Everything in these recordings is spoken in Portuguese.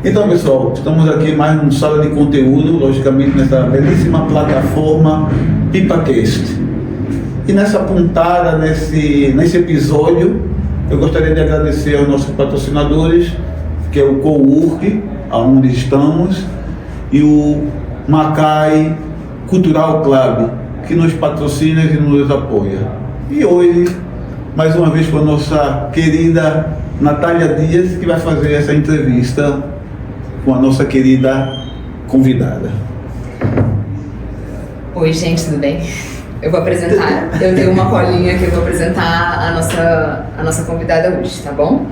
Então, pessoal, estamos aqui mais numa sala de conteúdo, logicamente nessa belíssima plataforma PipaCast. E nessa pontada, nesse episódio, eu gostaria de agradecer aos nossos patrocinadores, que é o Cowork, onde estamos, e o Macai Cultural Club, que nos patrocina e nos apoia. E hoje, mais uma vez, com a nossa querida Natália Dias, que vai fazer essa entrevista com a nossa querida convidada. Oi, gente, tudo bem? Eu vou apresentar, eu tenho uma colinha que eu vou apresentar a nossa convidada hoje, tá bom?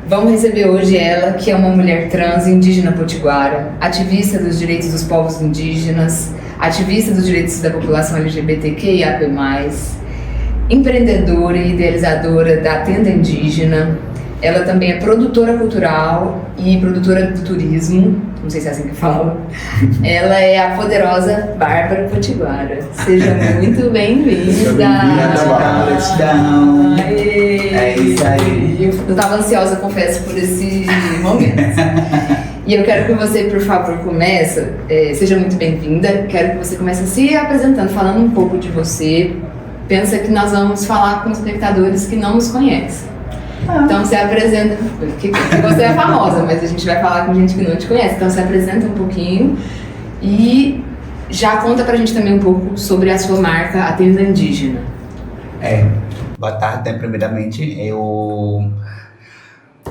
Vamos receber hoje ela, que é uma mulher trans indígena potiguara, ativista dos direitos dos povos indígenas, ativista dos direitos da população LGBTQIAP+, empreendedora e idealizadora da Tenda Indígena. Ela também é produtora cultural e produtora do turismo, não sei se é assim que fala. Ela é a poderosa Bárbara Potiguara. Seja muito bem-vinda. Gratidão. É isso aí. Eu estava ansiosa, confesso, por esse momento. E eu quero que você, por favor, seja muito bem-vinda. Quero que você comece se apresentando, falando um pouco de você. Pensa que nós vamos falar com espectadores que não nos conhecem. Então se apresenta, porque você é famosa, mas a gente vai falar com gente que não te conhece, então se apresenta um pouquinho e já conta pra gente também um pouco sobre a sua marca, a Tenda Indígena. Boa tarde, né? Primeiramente, eu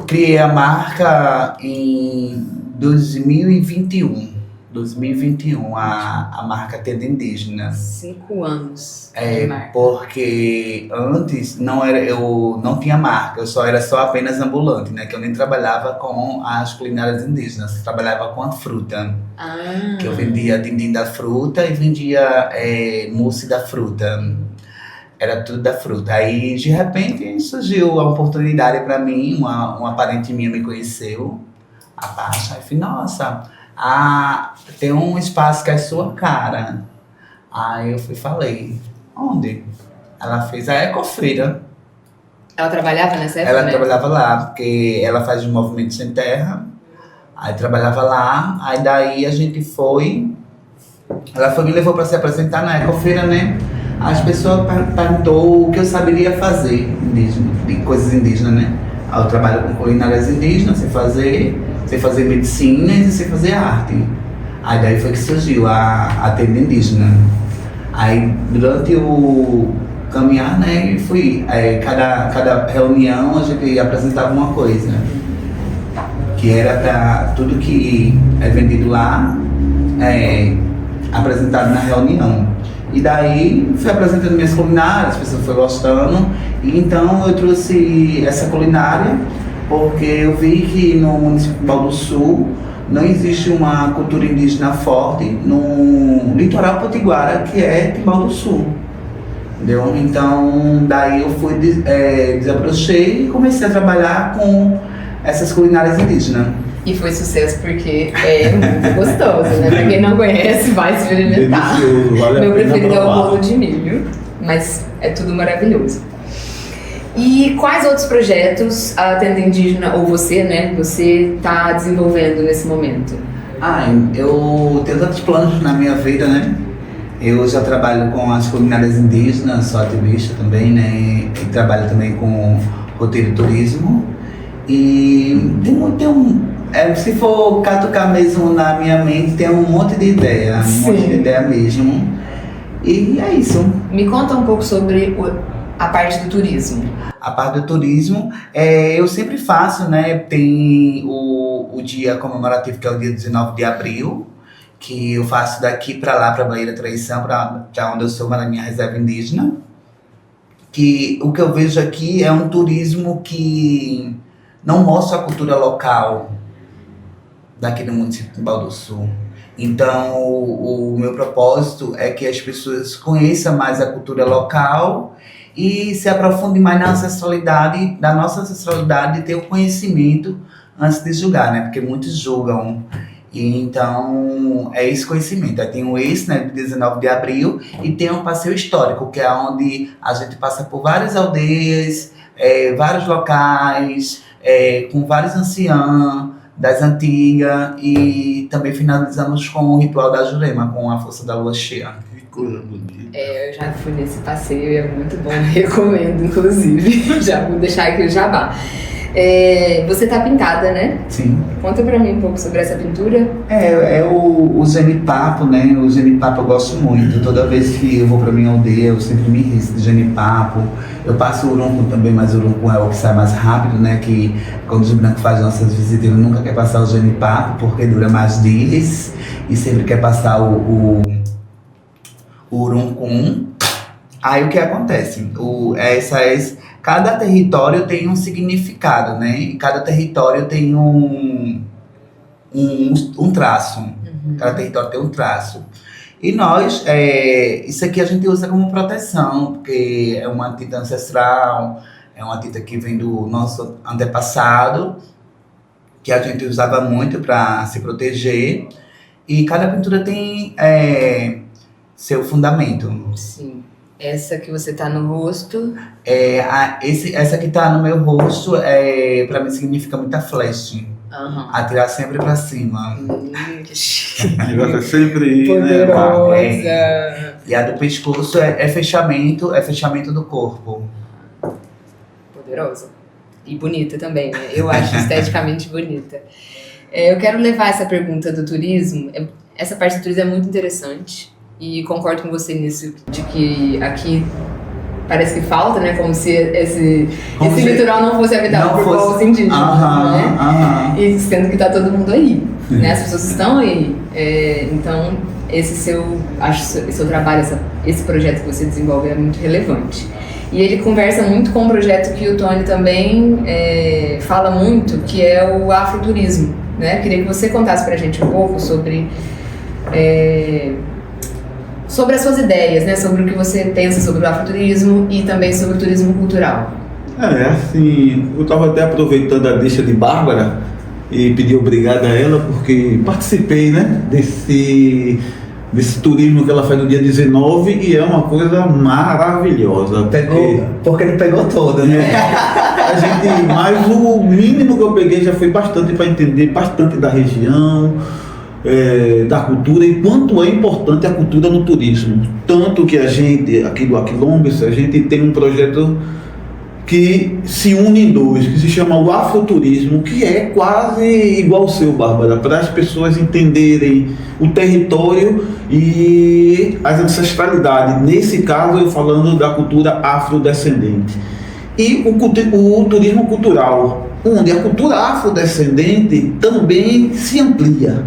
criei a marca em 2021, a marca Tenda Indígena. 5 anos de marca. Porque antes eu não tinha marca, eu era só apenas ambulante, né? Que eu nem trabalhava com as culinárias indígenas, eu trabalhava com a fruta. Que eu vendia dindim da fruta e vendia mousse da fruta. Era tudo da fruta. Aí, de repente, surgiu a oportunidade para mim, uma parente minha me conheceu, a Tasha, e falei, nossa, tem um espaço que é sua cara. Aí eu falei, onde? Ela fez a Ecofeira. Ela trabalhava nessa época, Ela né? trabalhava lá, porque ela faz movimento sem terra. Aí trabalhava lá, aí daí a gente foi. Ela me levou para se apresentar na Ecofeira, né? As pessoas perguntou o que eu saberia fazer de coisas indígenas, né? Aí eu trabalho com culinárias indígenas, sei fazer medicina e sei fazer arte. Aí daí foi que surgiu a Tenda Indígena. Aí durante o caminhar, né, cada reunião a gente apresentava uma coisa. Que era para tudo que é vendido lá, apresentado na reunião. E daí fui apresentando minhas culinárias, as pessoas foram gostando. E então eu trouxe essa culinária porque eu vi que no município de Timbal do Sul não existe uma cultura indígena forte no litoral potiguara, que é Timbal do Sul. Entendeu? Então daí eu fui desabrochei e comecei a trabalhar com essas culinárias indígenas. E foi sucesso porque é muito gostoso, né? Pra quem não conhece, vai experimentar. Meu preferido é o bolo de milho, mas é tudo maravilhoso. E quais outros projetos a Tenda Indígena, ou você, né, você está desenvolvendo nesse momento? Eu tenho tantos planos na minha vida, né? Eu já trabalho com as culinárias indígenas, sou ativista também, né? E trabalho também com roteiro e turismo. E se for catucar mesmo na minha mente, tem um monte de ideia, monte de ideia mesmo. E é isso. Me conta um pouco sobre a parte do turismo. A parte do turismo, eu sempre faço, né? Tem o dia comemorativo, que é o dia 19 de abril, que eu faço daqui para lá, para Bahia da Traição, para onde eu sou, na minha reserva indígena. Que o que eu vejo aqui é um turismo que não mostra a cultura local daqui do município de Timbal do Sul. Então, o meu propósito é que as pessoas conheçam mais a cultura local e se aprofundem mais na ancestralidade, da nossa ancestralidade, e ter o conhecimento antes de julgar, né? Porque muitos julgam. E então, é esse conhecimento. Aí tem esse, né, de 19 de abril, e tem um passeio histórico, que é onde a gente passa por várias aldeias, vários locais, com vários anciãos das antigas, e também finalizamos com o ritual da Jurema, com a força da lua cheia. Que coisa bonita. Eu já fui nesse passeio, é muito bom, recomendo, inclusive. Já vou deixar aqui o jabá. Você tá pintada, né? Sim. Conta pra mim um pouco sobre essa pintura. É o genipapo, né? O genipapo eu gosto muito. Toda vez que eu vou pra minha aldeia, eu sempre me risco de genipapo. Eu passo o urunco também, mas o urunco é o que sai mais rápido, né? Que quando os brancos fazem nossas visitas, ele nunca quer passar o genipapo, porque dura mais dias. E sempre quer passar o uruncum. Aí o que acontece? Cada território tem um significado, né? E cada território tem um traço. Cada território tem um traço. E nós, isso aqui a gente usa como proteção, porque é uma tinta ancestral, é uma tinta que vem do nosso antepassado, que a gente usava muito para se proteger. E cada pintura tem seu fundamento. Sim. Essa que você tá no rosto. Essa que tá no meu rosto, pra mim significa muita flecha. Uhum. Atirar sempre pra cima. Que chique. O negócio é sempre, Poderosa. E a do pescoço é fechamento do corpo. Poderosa. E bonita também, né? Eu acho esteticamente bonita. Eu quero levar essa pergunta do turismo. Essa parte do turismo é muito interessante. E concordo com você nisso, de que aqui parece que falta, né? Como se esse litoral não fosse habitado por povos indígenas, né? E sendo que tá todo mundo aí, né? As pessoas estão aí. Então, esse seu trabalho, esse projeto que você desenvolve é muito relevante. E ele conversa muito com um projeto que o Tony também fala muito, que é o afroturismo, né? Queria que você contasse pra gente um pouco sobre as suas ideias, né? Sobre o que você pensa sobre o afroturismo e também sobre o turismo cultural. Assim, eu estava até aproveitando a deixa de Bárbara e pedi obrigado a ela, porque participei, né, desse turismo que ela faz no dia 19 e é uma coisa maravilhosa. Porque ele pegou todo, né? Mas o mínimo que eu peguei já foi bastante para entender bastante da região, da cultura e quanto é importante a cultura no turismo. Tanto que a gente, aqui do Aquilombis, a gente tem um projeto que se une em dois, que se chama o afroturismo, que é quase igual ao seu, Bárbara, para as pessoas entenderem o território e as ancestralidades. Nesse caso, eu falando da cultura afrodescendente. E o turismo cultural, onde a cultura afrodescendente também se amplia,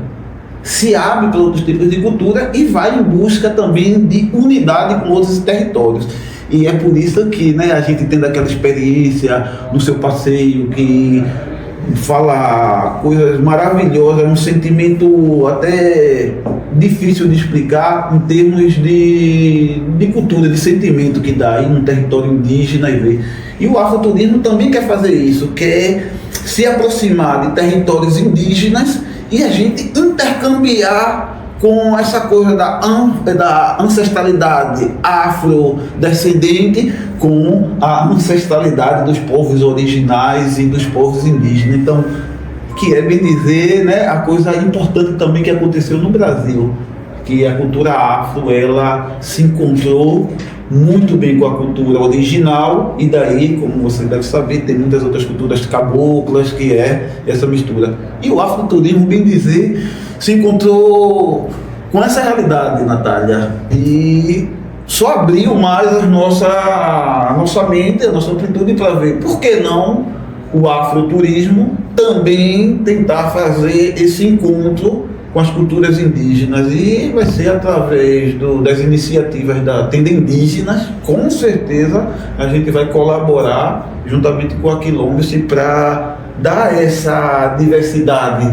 se abre para outros tipos de cultura e vai em busca também de unidade com outros territórios. E é por isso que, né, a gente tendo aquela experiência no seu passeio, que fala coisas maravilhosas, é um sentimento até difícil de explicar em termos de cultura, de sentimento que dá aí num território indígena e ver. E o afroturismo também quer fazer isso, quer se aproximar de territórios indígenas e a gente intercambiar com essa coisa da ancestralidade afrodescendente com a ancestralidade dos povos originais e dos povos indígenas. Então, que é bem dizer, né, a coisa importante também que aconteceu no Brasil, que a cultura afro, ela se encontrou muito bem com a cultura original e daí, como você deve saber, tem muitas outras culturas caboclas, que é essa mistura. E o afroturismo, bem dizer, se encontrou com essa realidade, Natália, e só abriu mais a nossa mente, a nossa amplitude para ver por que não o afroturismo também tentar fazer esse encontro com as culturas indígenas, e vai ser através das iniciativas da Tenda Indígenas, com certeza a gente vai colaborar juntamente com a Aquilombis para dar essa diversidade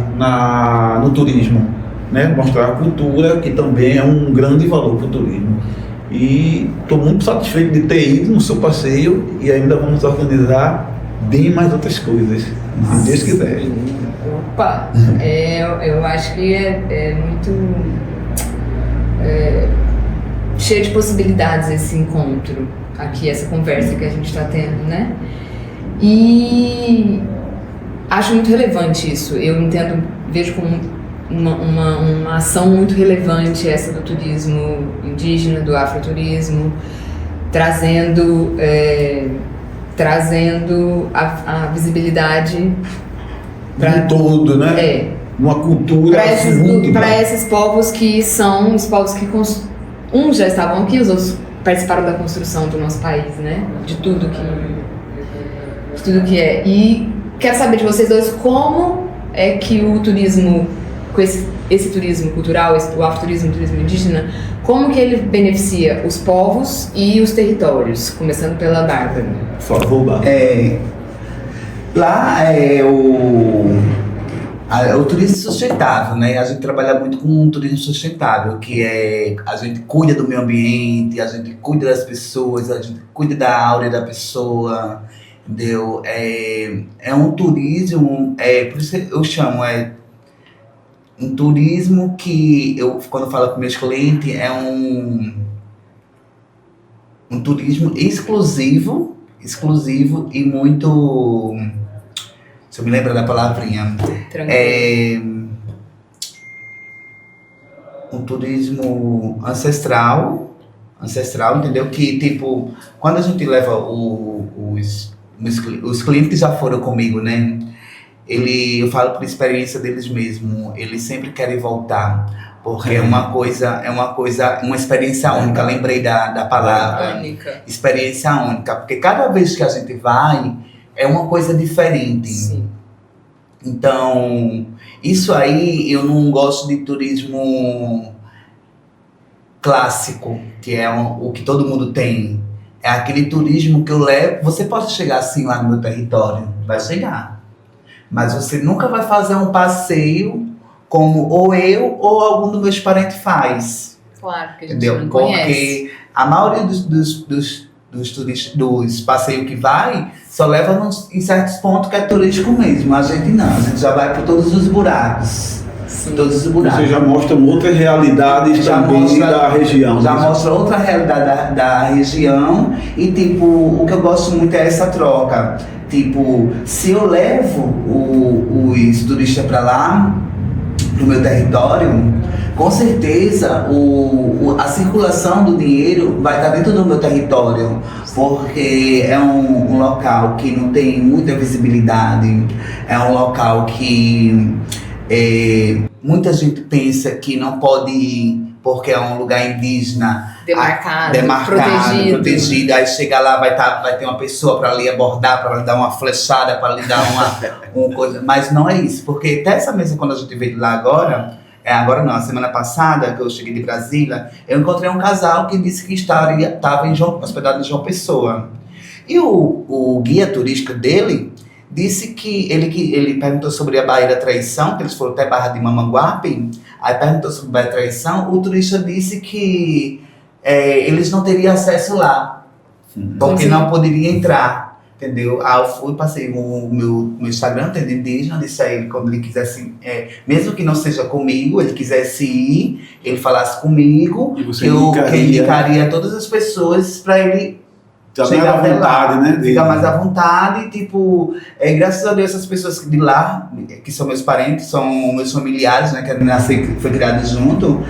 no turismo, né? Mostrar a cultura, que também é um grande valor para o turismo. E estou muito satisfeito de ter ido no seu passeio e ainda vamos organizar bem mais outras coisas, se Deus quiser. Opa! Eu acho que é muito cheio de possibilidades esse encontro aqui, essa conversa que a gente está tendo, né? E acho muito relevante isso. Eu entendo, vejo como uma ação muito relevante essa do turismo indígena, do afroturismo, trazendo a visibilidade para todo, né? Uma cultura para esses povos que são os povos que uns já estavam aqui, os outros participaram da construção do nosso país, né? De tudo que é. E quero saber de vocês dois como é que o turismo, com esse turismo cultural, o afroturismo, o turismo indígena, como que ele beneficia os povos e os territórios, começando pela Bárbara. Por favor, Bárbara. Lá é o turismo sustentável, né? A gente trabalha muito com o turismo sustentável, que é a gente cuida do meio ambiente, a gente cuida das pessoas, a gente cuida da áurea da pessoa, entendeu? É um turismo, por isso eu chamo, um turismo que quando eu falo com meus clientes, é um turismo exclusivo e muito... Se eu me lembro da palavrinha. Um turismo ancestral, entendeu? Que, tipo, quando a gente leva os clientes que já foram comigo, né? Eu falo por experiência deles mesmo, eles sempre querem voltar. Porque é uma experiência única. Lembrei da palavra. Única. Experiência única. Porque cada vez que a gente vai, é uma coisa diferente. Sim. Então, isso aí eu não gosto de turismo clássico, que é o que todo mundo tem. É aquele turismo que eu levo. Você pode chegar assim lá no meu território, vai chegar. Mas você nunca vai fazer um passeio como ou eu ou algum dos meus parentes faz. Claro, porque a gente entendeu? não conhece. Porque a maioria dos passeios que vai, só leva em certos pontos que é turístico mesmo. A gente não, a gente já vai por todos os buracos. Sim. Todos os buracos. Você já mostra outras realidades também da região. Já mostra outra realidade da região. E tipo, o que eu gosto muito é essa troca. Tipo, se eu levo os turistas para lá, pro meu território, com certeza a circulação do dinheiro vai estar dentro do meu território, porque é um local que não tem muita visibilidade, é um local que muita gente pensa que não pode ir porque é um lugar indígena demarcado, protegido. Aí chega lá, vai ter uma pessoa para lhe abordar, para lhe dar uma flechada, para lhe dar uma coisa. Mas não é isso, porque até essa mesa, quando a gente veio lá agora não, a semana passada, que eu cheguei de Brasília, eu encontrei um casal que disse que estava hospedado em João Pessoa. E o guia turístico dele disse que ele perguntou sobre a Baía da Traição, que eles foram até Barra de Mamanguape, aí perguntou sobre a Baía da Traição, o turista disse que eles não teriam acesso lá, porque não poderia entrar, entendeu? Aí eu fui, passei o meu Instagram, tem indígena, disse a ele, quando ele quisesse, mesmo que não seja comigo, ele quisesse ir, ele falasse comigo, que eu indicaria todas as pessoas para ele chegar à vontade, né? Ficar mais à vontade, tipo, graças a Deus essas pessoas de lá, que são meus parentes, são meus familiares, né, que foi criado junto,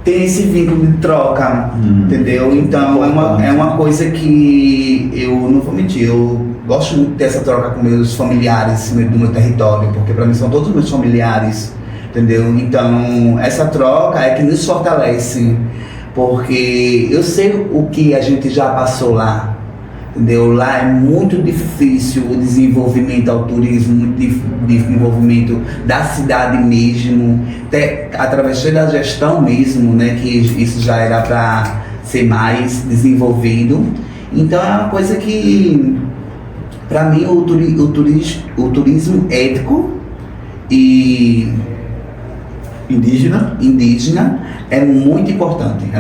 tem esse vínculo de troca, entendeu? Então é uma coisa que eu não vou mentir, eu gosto muito dessa troca com meus familiares do meu território, porque para mim são todos meus familiares, entendeu? Então essa troca é que nos fortalece. Porque eu sei o que a gente já passou lá, entendeu? Lá é muito difícil o desenvolvimento ao turismo, muito desenvolvimento da cidade mesmo, até através da gestão mesmo, né? Que isso já era para ser mais desenvolvido. Então é uma coisa que, para mim, o turismo ético e indígena é muito importante, é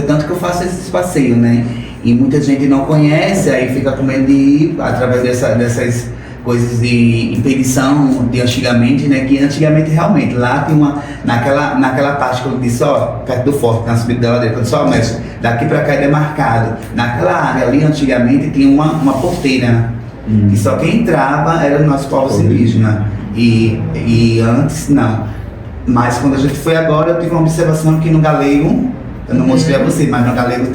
tanto que eu faço esses passeios, né? E muita gente não conhece, aí fica com medo de ir através dessas coisas de impedição de antigamente, né? Que antigamente realmente lá tem naquela parte que eu disse, perto do forte, na subida da ladeira, que eu disse, mas daqui pra cá é demarcado. Naquela área ali antigamente tinha uma porteira, E só quem entrava era o nosso povos indígenas. E antes, não. Mas quando a gente foi agora, eu tive uma observação que no Galego, eu não mostrei a você, mas no Galego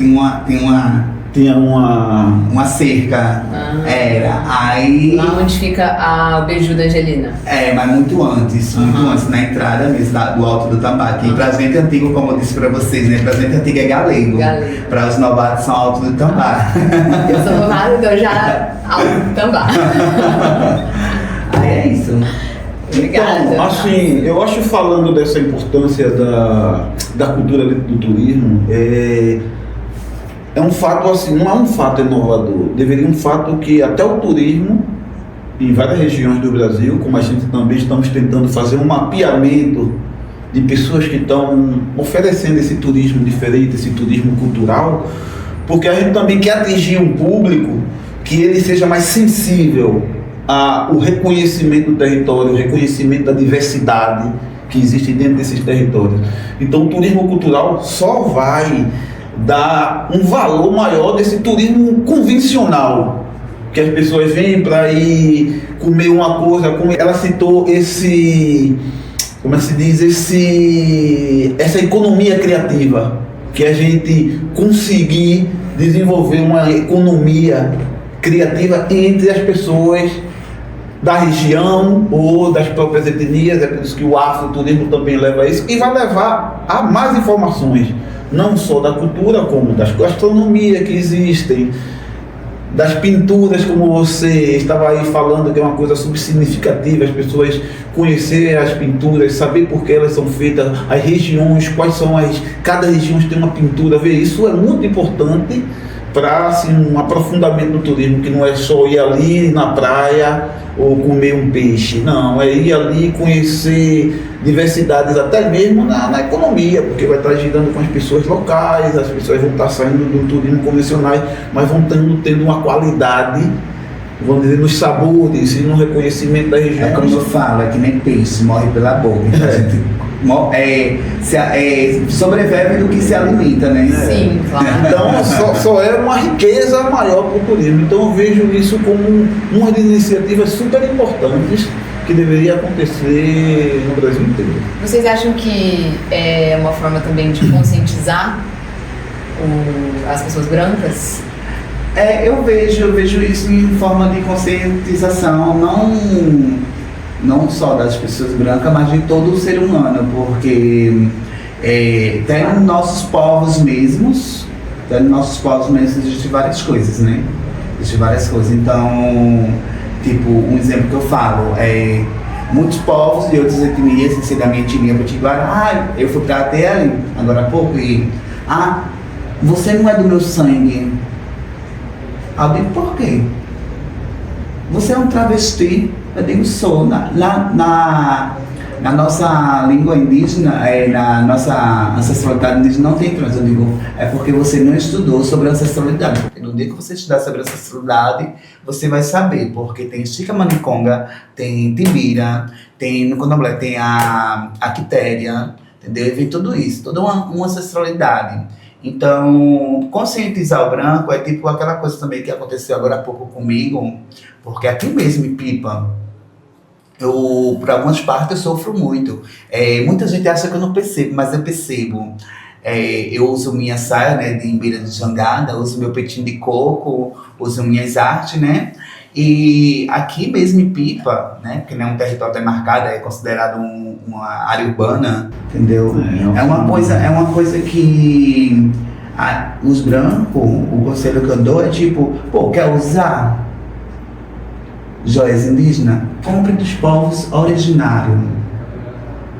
Tinha uma cerca. Era. Aí. Lá onde fica o Beiju da Angelina. Mas muito antes, na entrada mesmo do Alto do Tambá. Que pra gente antigo, como eu disse pra vocês, né? Pra gente antigo é galego. Pra os novatos são Alto do Tambá. Eu sou novata, então já Alto do Tambá. Aí é isso. Obrigada. Então, assim, eu acho, falando dessa importância da cultura dentro do turismo, é um fato assim, não é um fato inovador, deveria um fato que até o turismo, em várias regiões do Brasil, como a gente também estamos tentando fazer um mapeamento de pessoas que estão oferecendo esse turismo diferente, esse turismo cultural, porque a gente também quer atingir um público que ele seja mais sensível ao reconhecimento do território, o reconhecimento da diversidade que existe dentro desses territórios. Então o turismo cultural só vai dar um valor maior desse turismo convencional, que as pessoas vêm para ir comer uma coisa, como ela citou essa economia criativa, que a gente conseguir desenvolver uma economia criativa entre as pessoas da região ou das próprias etnias. É por isso que o afroturismo também leva a isso e vai levar a mais informações, não só da cultura, como das gastronomias que existem, das pinturas, como você estava aí falando, que é uma coisa subsignificativa, as pessoas conhecerem as pinturas, saber por que elas são feitas, as regiões, cada região tem uma pintura, ver isso é muito importante para assim, um aprofundamento do turismo, que não é só ir ali na praia ou comer um peixe, não, é ir ali conhecer diversidades até mesmo na economia, porque vai estar girando com as pessoas locais, as pessoas vão estar saindo do turismo convencional, mas vão tendo uma qualidade, vamos dizer, nos sabores e no reconhecimento da região. É como eu falo, é que nem peixe, morre pela boca. Então a gente sobrevive do que se alimenta, né? Sim, claro. Então só é uma riqueza maior para o turismo. Então eu vejo isso como uma das iniciativas super importantes que deveria acontecer no Brasil inteiro. Vocês acham que é uma forma também de conscientizar as pessoas brancas? Eu vejo isso em forma de conscientização, não só das pessoas brancas, mas de todo o ser humano, porque até nos nossos povos mesmos existem várias coisas, né? Existem várias coisas. Então, tipo, um exemplo que eu falo muitos povos de outras etnias, sem ser da minha etnia potiguara, eu fui pra ATL agora há pouco e você não é do meu sangue. Eu digo, por quê? Você é um travesti. Eu digo, sou. Na nossa língua indígena, na nossa ancestralidade indígena não tem trans. Eu digo, é porque você não estudou sobre ancestralidade. Porque no dia que você estudar sobre ancestralidade, você vai saber, porque tem Chica-Maniconga, tem Tibira, tem no Candomblé, tem a Quitéria, entendeu? E vem tudo isso, toda uma ancestralidade. Então, conscientizar o branco é tipo aquela coisa também que aconteceu agora há pouco comigo, porque aqui mesmo em Pipa, por algumas partes eu sofro muito. Muita gente acha que eu não percebo, mas eu percebo. Eu uso minha saia, né, de imbeira de jangada, uso meu peitinho de coco, uso minhas artes, né? E aqui mesmo em Pipa, né, porque não é um território demarcado, é considerado uma área urbana, entendeu? É uma coisa que os brancos, o conselho que eu dou é tipo, quer usar joias indígenas? Compre dos povos originários,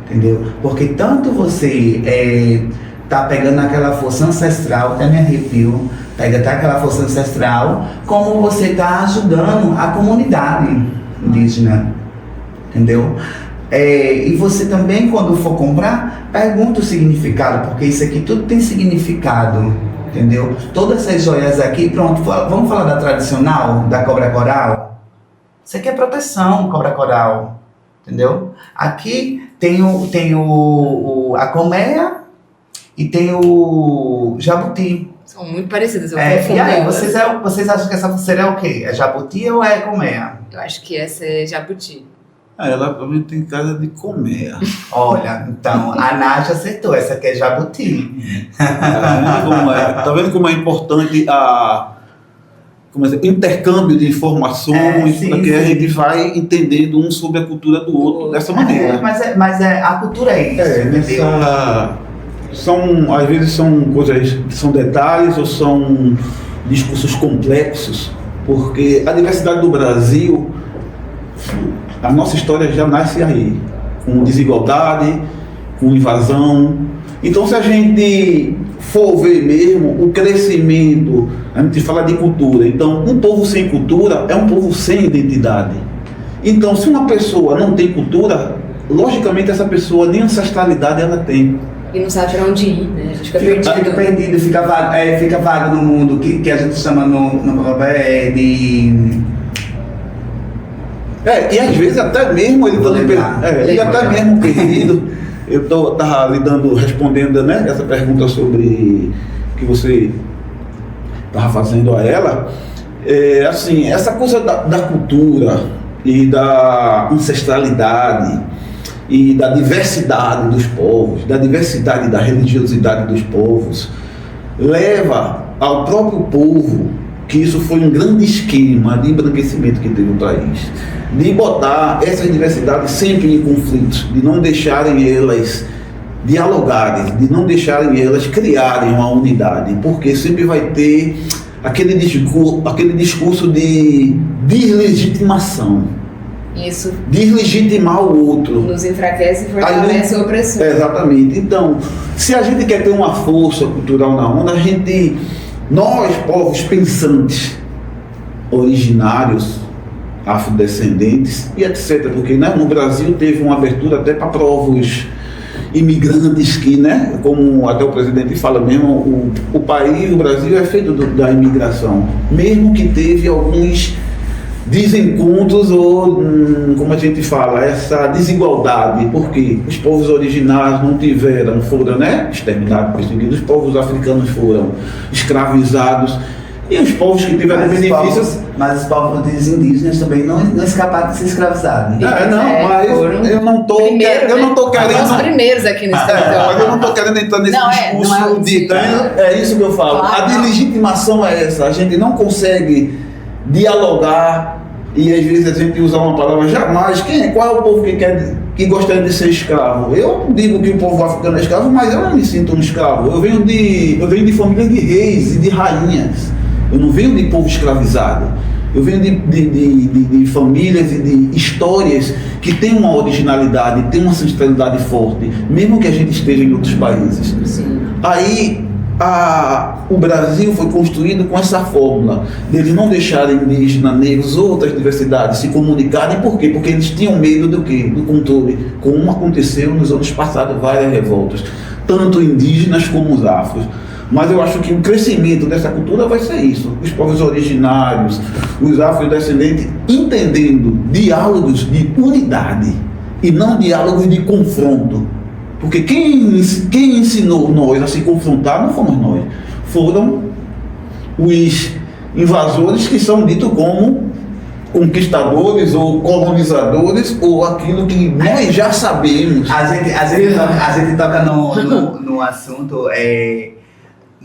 entendeu? Porque tanto você tá pegando aquela força ancestral, até me arrepio, pega até aquela força ancestral, como você está ajudando a comunidade indígena, entendeu? E você também, quando for comprar, pergunta o significado, porque isso aqui tudo tem significado, entendeu? Todas essas joias aqui, pronto, vamos falar da tradicional, da cobra coral? Isso aqui é proteção, cobra coral, entendeu? Aqui tem a colmeia e tem o jabuti. São muito parecidas, eu E confundo aí, elas. vocês acham que essa pulseira é o quê? É jabuti ou é colmeia? Eu acho que essa é jabuti. Ela pra mim tem cara de colmeia. Olha, então, a Nath acertou, essa aqui é jabuti. Tá vendo como é importante intercâmbio de informações, sim, porque a sim. gente vai entendendo um sobre a cultura do outro dessa maneira. Mas a cultura é isso, entendeu? Às vezes são coisas, são detalhes ou são discursos complexos, porque a diversidade do Brasil, a nossa história já nasce aí, com desigualdade, com invasão. Então, se a gente for ver mesmo o crescimento, a gente fala de cultura, então um povo sem cultura é um povo sem identidade. Então, se uma pessoa não tem cultura, logicamente essa pessoa nem ancestralidade ela tem. E não sabe pra onde ir, né? A gente fica perdido. Fica vago no mundo, que a gente chama no provérbio de... E às vezes até mesmo ele até mesmo perdido. Eu estava respondendo, né, essa pergunta sobre que você estava fazendo a ela. Assim, essa coisa da cultura e da ancestralidade e da diversidade dos povos, da diversidade da religiosidade dos povos, leva ao próprio povo que isso foi um grande esquema de embranquecimento que teve o país, de botar essas diversidades sempre em conflitos, de não deixarem elas dialogarem, de não deixarem elas criarem uma unidade, porque sempre vai ter aquele discurso de deslegitimação. Isso Deslegitimar o outro. nos enfraquece e fortalece a opressão. Exatamente. Então, se a gente quer ter uma força cultural na onda, nós, povos pensantes, originários, afrodescendentes e etc. Porque, né, no Brasil teve uma abertura até para povos imigrantes que, né, como até o presidente fala mesmo, o Brasil é feito da imigração, mesmo que teve alguns desencontros ou, como a gente fala, essa desigualdade, porque os povos originários foram, né, exterminados, perseguidos, os povos africanos foram escravizados, e os povos que tiveram benefícios... Mas os povos indígenas também não escaparam de ser escravizados. Mas eu não tô querendo... Os primeiros aqui nesse território. Mas eu não estou querendo entrar nesse discurso é isso que eu falo. Claro, a deslegitimação é essa. A gente não consegue dialogar e às vezes a gente usa uma palavra jamais. Qual é o povo que gostaria de ser escravo? Eu digo que o povo africano é escravo, mas eu não me sinto um escravo. Eu venho de família de reis e de rainhas. Eu não venho de povo escravizado. Eu venho de famílias e de histórias que têm uma originalidade, têm uma ancestralidade forte, mesmo que a gente esteja em outros países. Sim. Aí o Brasil foi construído com essa fórmula deles não deixarem indígenas, negros, outras diversidades se comunicarem. Por quê? Porque eles tinham medo do quê? Do controle, como aconteceu nos anos passados, várias revoltas, tanto indígenas como os afros. Mas eu acho que o crescimento dessa cultura vai ser isso. Os povos originários, os afrodescendentes, entendendo diálogos de unidade e não diálogos de confronto. Porque quem ensinou nós a se confrontar não fomos nós. Foram os invasores que são ditos como conquistadores ou colonizadores ou aquilo que nós já sabemos. A gente toca no assunto...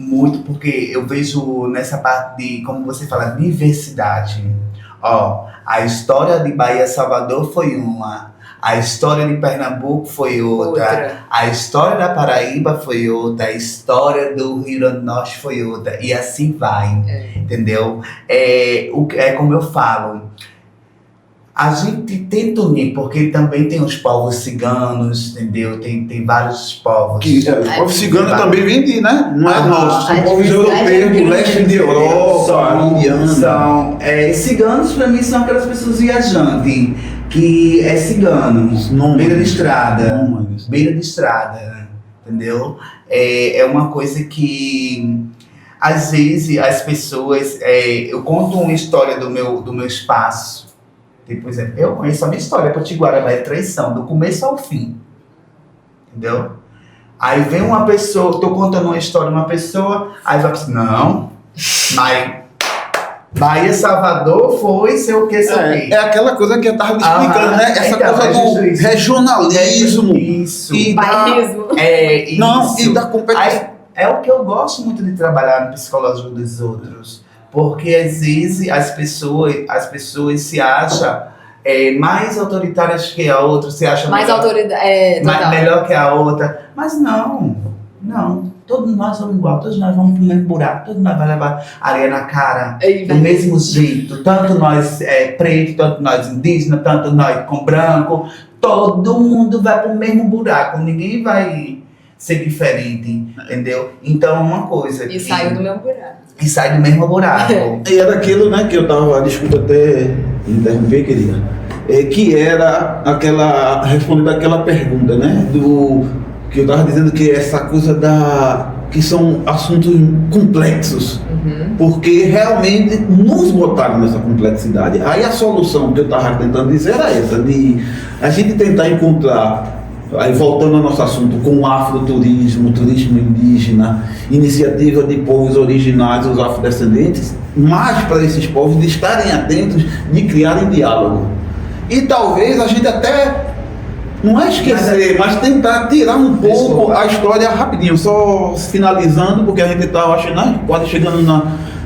muito, porque eu vejo nessa parte de, como você fala, diversidade. A história de Bahia Salvador foi uma, a história de Pernambuco foi outra, a história da Paraíba foi outra, a história do Rio Grande do Norte foi outra, e assim vai, entendeu? É como eu falo, a gente tenta unir, porque também tem os povos ciganos, entendeu? Tem vários povos. Os povos ciganos também vêm de, né? Não é nosso, são povos europeus, do leste de Europa, indianos. Ciganos, para mim, são aquelas pessoas viajantes, que é cigano, beira de estrada, entendeu? É uma coisa que... Às vezes, as pessoas... eu conto uma história do meu espaço. Por exemplo, eu conheço a minha história Potiguara, Bahia Traição, do começo ao fim. Entendeu? Aí vem uma pessoa, tô contando uma história de uma pessoa, aí vai assim, não, mas Bahia, Salvador foi, sei o que, sei o que. É aquela coisa que eu tava explicando, né? Essa então, coisa do isso. regionalismo. Isso. E Bairrismo. Isso. Não, e da competição. Aí, é o que eu gosto muito de trabalhar no psicológico dos outros. Porque às vezes as pessoas se acham mais autoritárias que a outra, se acham Mais melhor, autoridade. Total. melhor que a outra. Mas não. Todos nós somos iguais, todos nós vamos pro mesmo buraco, todos nós vamos levar areia na cara do mesmo jeito. Tanto nós preto, tanto nós indígenas, tanto nós com branco. Todo mundo vai pro mesmo buraco, ninguém vai ser diferente, entendeu? Então uma coisa. E saiu do meu buraco. E sai do mesmo buraco. E era aquilo, né, que eu tava, desculpa até interromper, querida, que era aquela, respondendo aquela pergunta, né, que eu tava dizendo que essa coisa que são assuntos complexos, porque realmente nos botaram nessa complexidade. Aí a solução que eu tava tentando dizer era essa, de a gente tentar encontrar, aí voltando ao nosso assunto, com o afroturismo, turismo indígena, iniciativa de povos originais, os afrodescendentes, mas para esses povos de estarem atentos, de criarem diálogo. E talvez a gente até, não é esquecer, mas tentar tirar um pouco a história rapidinho, só finalizando, porque a gente está, acho, quase chegando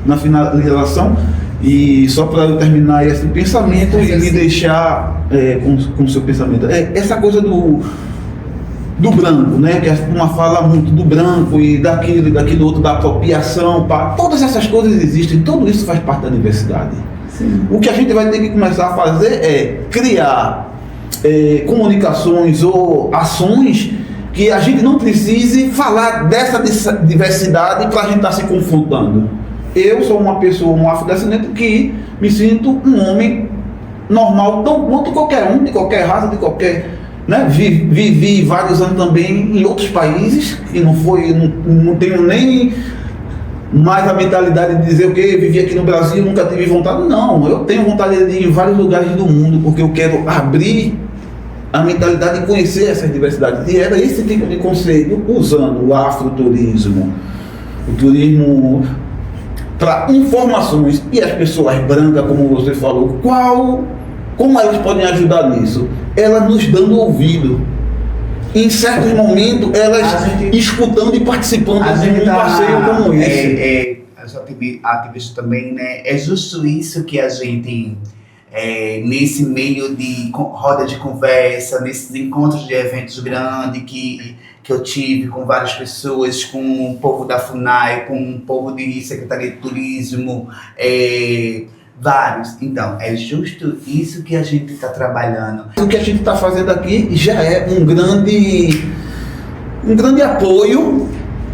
na finalização, e só para eu terminar esse pensamento e me deixar com o seu pensamento. Essa coisa do branco, né? Que a turma fala muito do branco e daquilo outro, da apropriação, todas essas coisas existem, tudo isso faz parte da diversidade. Sim. O que a gente vai ter que começar a fazer é criar comunicações ou ações que a gente não precise falar dessa diversidade para a gente estar se confrontando. Eu sou uma pessoa, um afrodescendente, que me sinto um homem normal, tão quanto qualquer um, de qualquer raça, de qualquer... Né? Vivi vários anos também em outros países, e não tenho nem mais a mentalidade de dizer o que vivi aqui no Brasil, nunca tive vontade. Não, eu tenho vontade de ir em vários lugares do mundo, porque eu quero abrir a mentalidade de conhecer essas diversidades. E era esse tipo de conceito, usando o afroturismo, o turismo para informações, e as pessoas brancas, como você falou, como elas podem ajudar nisso? Elas nos dando ouvido. Em certos momentos, elas escutando e participando de um passeio como esse. Eu sou ativista também, né? É justo isso que a gente, nesse meio de roda de conversa, nesses encontros de eventos grandes que eu tive com várias pessoas, com o povo da FUNAI, com o povo de Secretaria de Turismo, vários. Então, é justo isso que a gente está trabalhando. O que a gente está fazendo aqui já é um grande apoio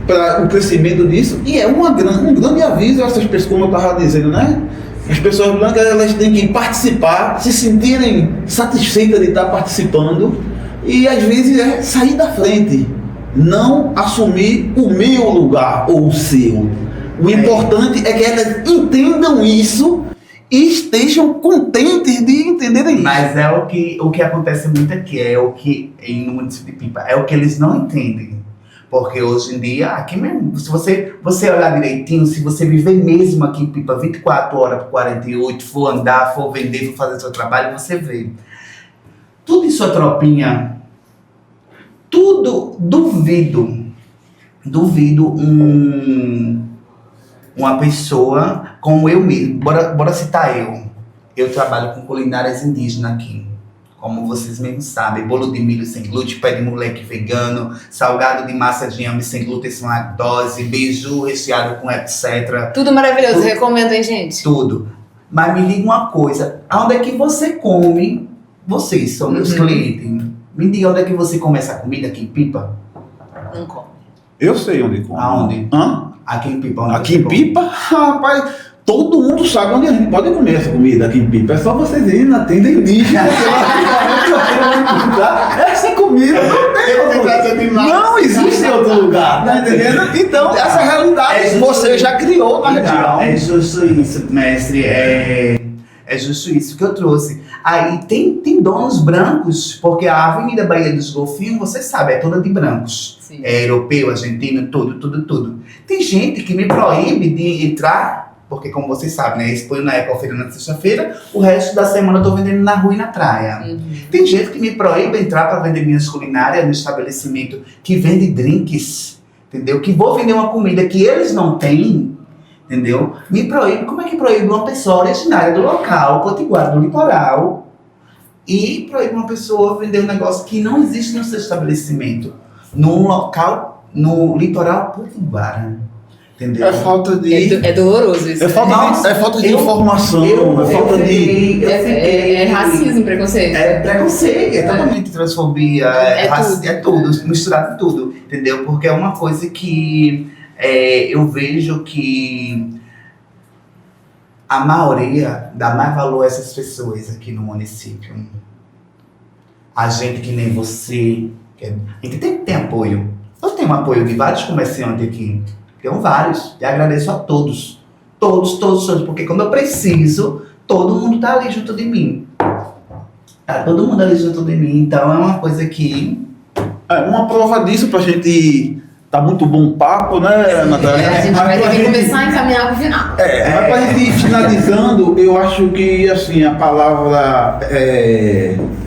para o crescimento disso, e é um grande aviso a essas pessoas, como eu estava dizendo, né? As pessoas brancas, elas têm que participar, se sentirem satisfeitas de estar participando, e às vezes sair da frente, não assumir o meu lugar ou o seu. O importante é que elas entendam isso e estejam contentes de entenderem isso. Mas é o que acontece muito aqui, no município de Pipa, é o que eles não entendem. Porque hoje em dia, aqui mesmo, se você olhar direitinho, se você viver mesmo aqui em Pipa 24 horas por 48, for andar, for vender, for fazer seu trabalho, você vê. Tudo em sua tropinha, tudo, duvido uma pessoa como eu mesmo, bora citar eu trabalho com culinárias indígenas aqui, como vocês mesmos sabem, bolo de milho sem glúten, pé de moleque vegano, salgado de massa de inhame sem glúten, sem lactose, beiju recheado com etc. Tudo maravilhoso, recomendo, hein, gente? Tudo. Mas me diga uma coisa, aonde é que você come, vocês são meus clientes, me diga onde é que você come essa comida aqui em Pipa? Não come. Eu sei onde come. Aonde? Hã? Aqui em Pipa. Aqui em Pipa? Rapaz, todo mundo sabe onde a gente pode comer essa comida aqui em Pipa. É só vocês irem na tenda indígena. Essa comida não existe em outro lugar. Tá entendendo? Então, essa realidade você já criou na região. É justo isso, mestre. É justo isso que eu trouxe. Aí tem donos brancos, porque a Avenida Baía dos Golfinhos, você sabe, é toda de brancos. Sim. É europeu, argentino, tudo. Tem gente que me proíbe de entrar, porque como vocês sabem, né, exponho na Ecofeira na sexta-feira, o resto da semana eu tô vendendo na rua e na praia. Tem gente que me proíbe entrar para vender minhas culinárias no estabelecimento que vende drinks, entendeu? Que vou vender uma comida que eles não têm, entendeu? Me proíbe. Como é que proíbe uma pessoa originária do local, potiguara do litoral, e proíbe uma pessoa vender um negócio que não existe no seu estabelecimento, num local, no litoral potiguara, entendeu? É falta de... É doloroso isso. É falta de informação, é falta de... É racismo, preconceito. É preconceito, é totalmente transfobia, é tudo, misturado em tudo, entendeu? Porque é uma coisa que eu vejo que a maioria dá mais valor a essas pessoas aqui no município. A gente que nem você, a gente tem que ter apoio. Eu tenho apoio de vários comerciantes aqui, tenho vários, e agradeço a todos, porque quando eu preciso, todo mundo tá ali junto de mim. Tá todo mundo ali junto de mim, então é uma coisa que... uma prova disso pra gente... Tá muito bom o papo, né, Natália? A gente vai ter que começar a encaminhar para o final. Mas pra gente ir finalizando, eu acho que assim, a palavra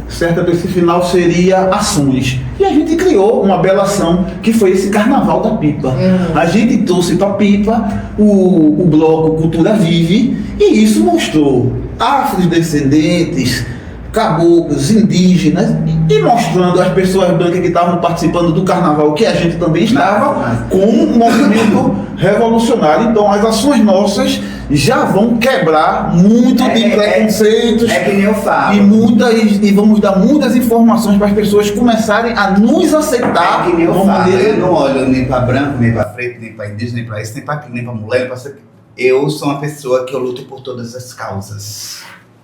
certa para esse final seria ações. E a gente criou uma bela ação, que foi esse Carnaval da Pipa. A gente trouxe para Pipa o bloco Cultura Vive, e isso mostrou afrodescendentes, caboclos, indígenas, e mostrando as pessoas brancas que estavam participando do carnaval, que a gente também estava, com um movimento revolucionário. Então as ações nossas já vão quebrar muito de preconceitos, que nem eu falo. e vamos dar muitas informações para as pessoas começarem a nos aceitar. Que nem eu falo, eu não olho nem para branco, nem para preto, nem para indígena, nem para isso, nem para mulher, nem para... Eu sou uma pessoa que eu luto por todas as causas.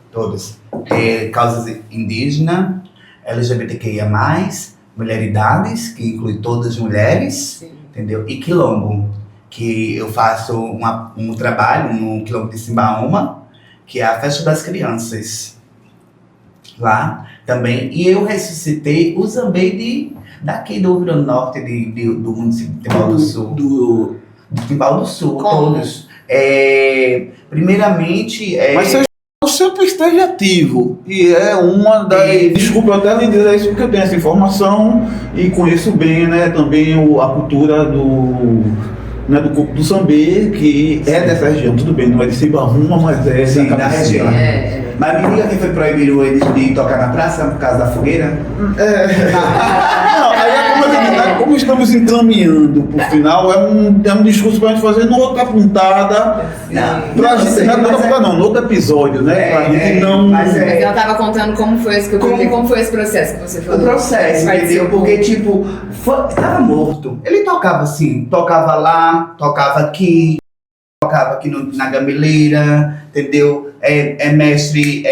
Todas. Causas indígenas, LGBTQIA+, mulheridades, que inclui todas as mulheres, Sim. entendeu? E quilombo, que eu faço um trabalho no quilombo de Simbaúma, que é a festa das crianças, lá também. E eu ressuscitei o Zambê daqui do Rio Grande do Norte, do município de Timbal do Sul. Do Timbal do Sul, como? todos. Primeiramente... Mas você sempre esteve ativo, e é uma das... Desculpa eu até lhe dizer isso, porque eu tenho essa informação e conheço bem, né, também a cultura do Zambê, que é dessa região. Tudo bem, não é de Simbaúma, mas é Sim, da região. É. Mas me diga que foi proibido eles de tocar na praça por causa da fogueira? Não, aí é como eu digo, né, como estamos encaminhando pro final, é um discurso pra gente fazer numa outra pontada. No outro episódio, né? Pra gente não... Mas ela tava contando como foi esse processo que você falou. O processo, entendeu? Porque, tipo, tava morto. Ele tocava assim, tocava lá, tocava aqui na gameleira, entendeu? Mestre,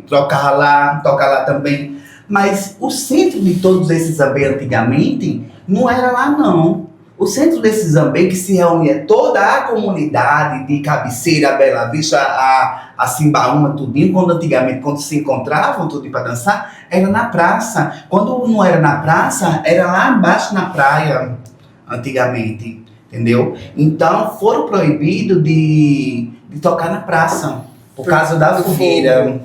toca lá também. Mas o centro de todos esses Zambê antigamente não era lá, não. O centro desses Zambê, que se reunia toda a comunidade de Cabeceira, Bela Vista, a Simbaúma, tudinho, quando se encontravam, tudinho para dançar, era na praça. Quando não era na praça, era lá embaixo na praia, antigamente, entendeu? Então, foram proibidos de tocar na praça, por causa da fogueira.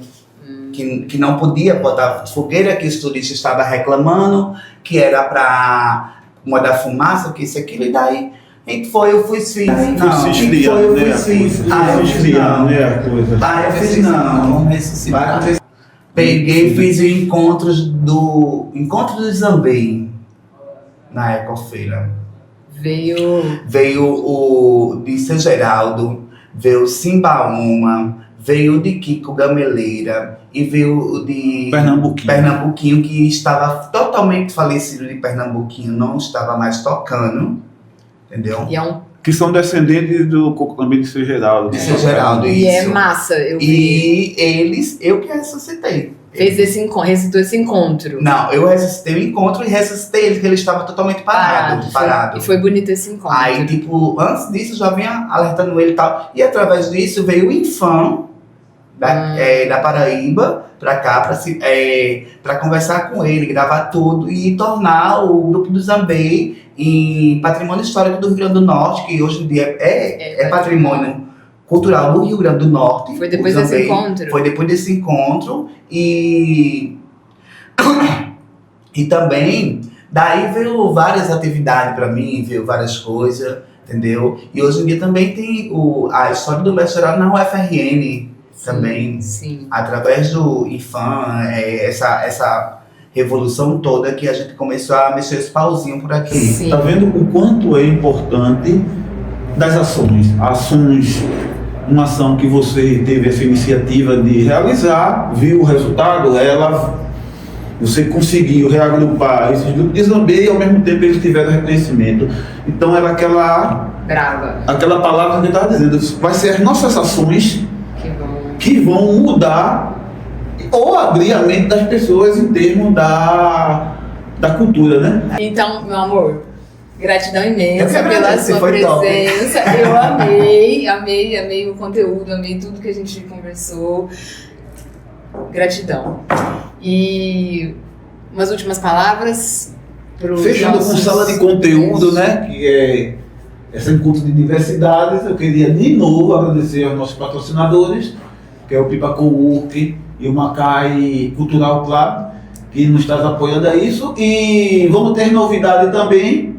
Que não podia botar fogueira, que os turistas estavam reclamando, que era para mandar fumaça, que isso, aquilo, e daí eu fui esfriando. Peguei e fiz o encontro do Zambê na Ecofeira. Veio o de São Geraldo, veio o Simbaúma, veio o de Kiko Gameleira e veio o de Pernambuquinho, que estava totalmente falecido de Pernambuquinho, não estava mais tocando, entendeu? Que são descendentes do também de São Geraldo. De São Geraldo, isso. E é massa, eu vi. E eu que ressuscitei. Ressuscitou esse encontro. Não, eu ressuscitei o encontro e ressuscitei ele, porque ele estava totalmente parado. E foi bonito esse encontro. Aí, tipo, antes disso, eu já vinha alertando ele e tal. E através disso veio o Infam, da Paraíba para cá, para conversar com ele, gravar tudo e tornar o Grupo do Zambê em patrimônio histórico do Rio Grande do Norte, que hoje em dia é patrimônio cultural do Rio Grande do Norte. Foi depois desse encontro? Foi depois desse encontro e também daí veio várias atividades para mim, veio várias coisas, entendeu? E hoje em dia também tem a história do mestrado na UFRN também, sim. Através do IFAM, essa revolução toda que a gente começou a mexer esse pauzinho por aqui. Sim. Tá vendo o quanto é importante das ações? Ações, uma ação que você teve essa iniciativa de realizar, viu o resultado, você conseguiu reagrupar esses grupos de Zambê e ao mesmo tempo eles tiveram reconhecimento. Então era aquela palavra que eu estava dizendo, vai ser as nossas ações que vão mudar ou abrir a mente das pessoas em termos da cultura, né? Então, meu amor, gratidão imensa pela sua presença. Top. Eu amei o conteúdo, amei tudo que a gente conversou. Gratidão. E umas últimas palavras para os Fechando com sala de conteúdo, né? Que é esse encontro de diversidades. Eu queria de novo agradecer aos nossos patrocinadores, que é o Pipa Cowork e o Macai Cultural Club, que nos está apoiando a isso. E vamos ter novidade também,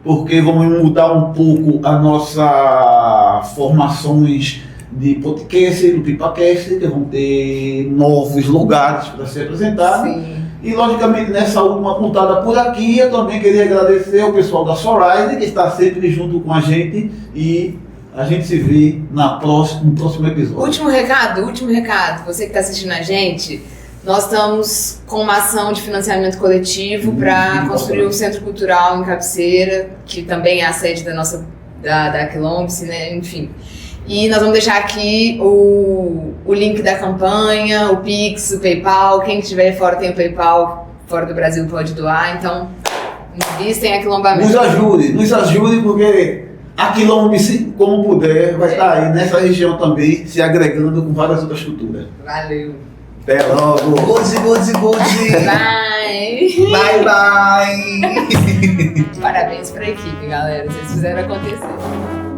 porque vamos mudar um pouco a nossa formações de podcast, do PipaCast, que vão ter novos lugares para ser apresentados. Sim. E logicamente nessa última pontada por aqui, eu também queria agradecer ao pessoal da Sorrise, que está sempre junto com a gente, e a gente se vê no próximo episódio. Último recado, você que está assistindo a gente, nós estamos com uma ação de financiamento coletivo para construir um centro cultural em Cabeceira, que também é a sede da Quilombice, né? Enfim. E nós vamos deixar aqui o link da campanha, o Pix, o PayPal. Quem estiver fora tem o PayPal, fora do Brasil pode doar. Então, invistem em aquilombamento. Nos ajude, porque a Quilombice, como puder, vai estar aí nessa região também, se agregando com várias outras culturas. Valeu. Até logo. Good. Bye. Bye. Parabéns para a equipe, galera. Vocês fizeram acontecer.